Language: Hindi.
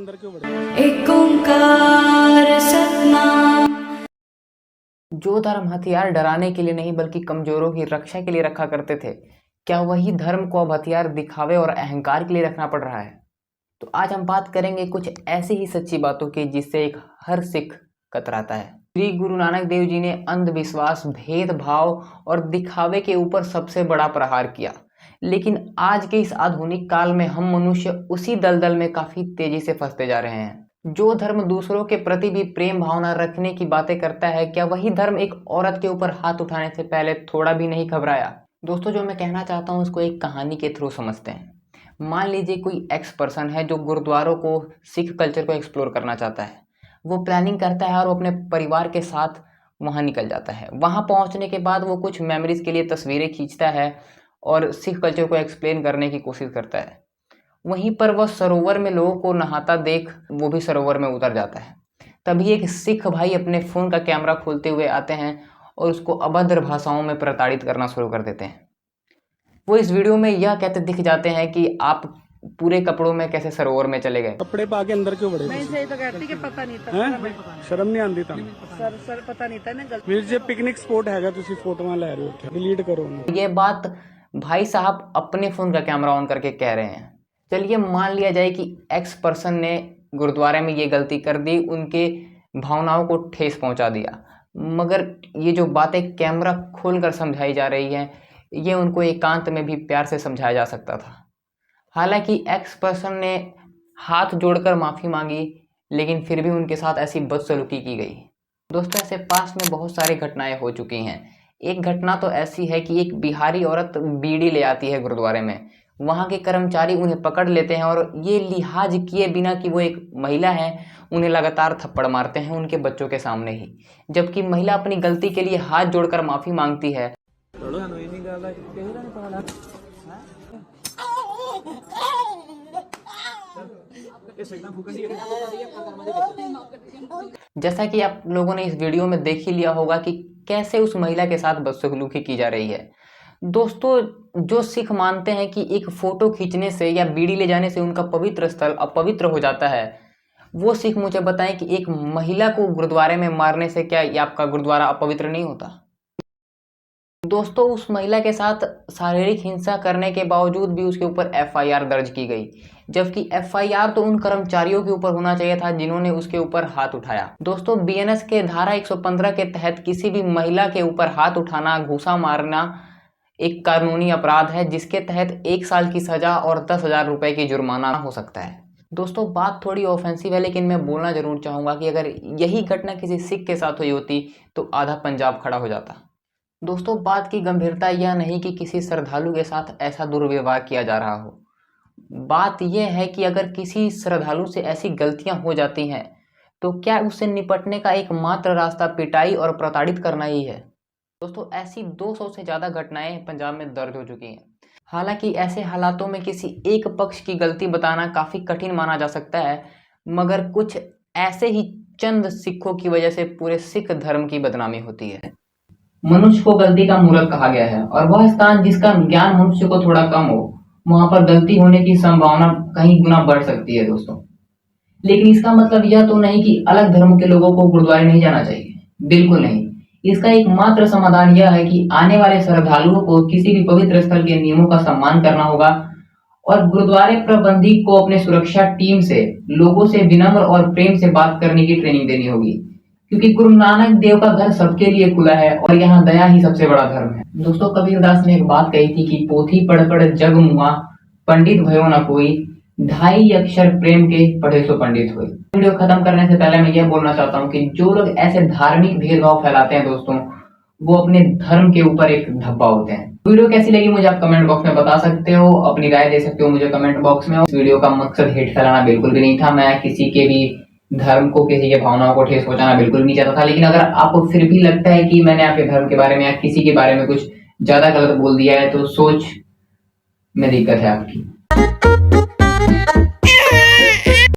अंदर क्यों बढ़े? एक ओंकार सतनाम। जो धर्म हथियार डराने के लिए नहीं बल्कि कमजोरों की रक्षा के लिए रखा करते थे, क्या वही धर्म को अब हथियार दिखावे और अहंकार के लिए रखना पड़ रहा है? तो आज हम बात करेंगे कुछ ऐसी ही सच्ची बातों की जिससे एक हर सिख कतराता है। श्री गुरु नानक देव जी ने अंधविश्वास, भेदभाव और दिखावे के ऊपर सबसे बड़ा प्रहार किया, लेकिन आज के इस आधुनिक काल में हम मनुष्य उसी दलदल में काफी तेजी से फंसते जा रहे हैं। जो धर्म दूसरों के प्रति भी प्रेम भावना रखने की बातें करता है, क्या वही धर्म एक औरत के ऊपर हाथ उठाने से पहले थोड़ा भी नहीं घबराया? दोस्तों, जो मैं कहना चाहता हूँ उसको एक कहानी के थ्रू समझते हैं। मान लीजिए कोई एक्स पर्सन है जो गुरुद्वारों को, सिख कल्चर को एक्सप्लोर करना चाहता है। वो प्लानिंग करता है और वो अपने परिवार के साथ वहाँ निकल जाता है। वहाँ पहुँचने के बाद वो कुछ मेमोरीज के लिए तस्वीरें खींचता है और सिख कल्चर को एक्सप्लेन करने की कोशिश करता है। वहीं पर वह सरोवर में लोगों को नहाता देख वो भी सरोवर में उतर जाता है। तभी एक सिख भाई अपने फ़ोन का कैमरा खोलते हुए आते हैं और उसको अभद्र भाषाओं में प्रताड़ित करना शुरू कर देते हैं। वो इस वीडियो में यह कहते दिख जाते हैं कि आप पूरे कपड़ों में कैसे सरोवर में चले गए। कपड़े पा के अंदर क्यों बढ़े? मैं सही तो कहती कि पता नहीं था हैं? शर्म नहीं आती था सर पता नहीं था ना गलती। ਵੀਰ ਜੇ ਪਿਕਨਿਕ ਸਪੋਟ ਹੈਗਾ ਤੁਸੀਂ ਫੋਟੋਆਂ ਲੈ ਰਹੇ ਹੋ, डिलीट करो ਉਹਨੂੰ। ये बात भाई साहब अपने फ़ोन का कैमरा ऑन करके कह रहे हैं। चलिए मान लिया जाए कि एक्स पर्सन ने गुरुद्वारे में ये गलती कर दी, उनके भावनाओं को ठेस पहुंचा दिया, मगर ये जो बातें कैमरा खोलकर समझाई जा रही हैं ये उनको एकांत में भी प्यार से समझाया जा सकता था। हालांकि एक्स पर्सन ने हाथ जोड़कर माफ़ी मांगी, लेकिन फिर भी उनके साथ ऐसी बदसलूकी की गई। दोस्तों, ऐसे पास में बहुत सारी घटनाएं हो चुकी हैं। एक घटना तो ऐसी है कि एक बिहारी औरत बीड़ी ले आती है गुरुद्वारे में। वहाँ के कर्मचारी उन्हें पकड़ लेते हैं और ये लिहाज किए बिना कि वो एक महिला है, उन्हें लगातार थप्पड़ मारते हैं उनके बच्चों के सामने ही। जबकि महिला अपनी गलती के लिए हाथ जोड़कर माफ़ी मांगती है। जैसा कि आप लोगों ने इस वीडियो में देख ही लिया होगा कि कैसे उस महिला के साथ बदसलूकी की जा रही है। दोस्तों, जो सिख मानते हैं कि एक फोटो खींचने से या बीड़ी ले जाने से उनका पवित्र स्थल अपवित्र हो जाता है, वो सिख मुझे बताएं कि एक महिला को गुरुद्वारे में मारने से क्या ये आपका गुरुद्वारा अपवित्र नहीं होता? दोस्तों, उस महिला के साथ शारीरिक हिंसा करने के बावजूद भी उसके ऊपर एफआईआर दर्ज की गई, जबकि एफआईआर तो उन कर्मचारियों के ऊपर होना चाहिए था जिन्होंने उसके ऊपर हाथ उठाया। दोस्तों, बीएनएस के धारा 115 के तहत किसी भी महिला के ऊपर हाथ उठाना, घूसा मारना एक कानूनी अपराध है, जिसके तहत 1 साल की सजा और 10,000 रुपए की जुर्माना हो सकता है। दोस्तों, बात थोड़ी ऑफेंसिव है, लेकिन मैं बोलना जरूर चाहूँगा कि अगर यही घटना किसी सिख के साथ हुई होती तो आधा पंजाब खड़ा हो जाता। दोस्तों, बात की गंभीरता यह नहीं कि किसी श्रद्धालु के साथ ऐसा दुर्व्यवहार किया जा रहा हो। बात यह है कि अगर किसी श्रद्धालु से ऐसी गलतियां हो जाती हैं तो क्या उससे निपटने का एकमात्र रास्ता पिटाई और प्रताड़ित करना ही है? दोस्तों, ऐसी 200 से ज़्यादा घटनाएं पंजाब में दर्ज हो चुकी हैं। हालांकि ऐसे हालातों में किसी एक पक्ष की गलती बताना काफ़ी कठिन माना जा सकता है, मगर कुछ ऐसे ही चंद सिखों की वजह से पूरे सिख धर्म की बदनामी होती है। मनुष्य को गलती का मूलक कहा गया है और वह स्थान जिसका ज्ञान मनुष्य को थोड़ा कम हो, वहां पर गलती होने की संभावना कहीं गुना बढ़ सकती है दोस्तों। लेकिन इसका मतलब यह तो नहीं कि अलग धर्म के लोगों को गुरुद्वारे नहीं जाना चाहिए, बिल्कुल नहीं। इसका एकमात्र समाधान यह है कि आने वाले श्रद्धालुओं को किसी भी पवित्र स्थल के नियमों का सम्मान करना होगा और गुरुद्वारे प्रबंधी को अपने सुरक्षा टीम से लोगों से विनम्र और प्रेम से बात करने की ट्रेनिंग देनी होगी, क्योंकि गुरु नानक देव का घर सबके लिए खुला है और यहाँ दया ही सबसे बड़ा धर्म है। दोस्तों, कबीरदास ने एक बात कही थी कि पोथी पढ़ पढ़ जग मुआ, पंडित भयो न कोई, 2.5 अक्षर प्रेम के पढ़े सो पंडित हुए। वीडियो खत्म करने से पहले मैं यह बोलना चाहता हूँ कि जो लोग ऐसे धार्मिक भेदभाव फैलाते हैं दोस्तों, वो अपने धर्म के ऊपर एक धब्बा होते हैं। वीडियो कैसी लगी मुझे आप कमेंट बॉक्स में बता सकते हो, अपनी राय दे सकते हो मुझे कमेंट बॉक्स में। इस वीडियो का मकसद हेट फैलाना बिल्कुल भी नहीं था। मैं किसी के भी धर्म को, किसी के भावनाओं को ठेस पहुंचाना बिल्कुल नहीं चाहता था। लेकिन अगर आपको फिर भी लगता है कि मैंने आपके धर्म के बारे में या किसी के बारे में कुछ ज्यादा गलत बोल दिया है तो सोच में दिक्कत है आपकी।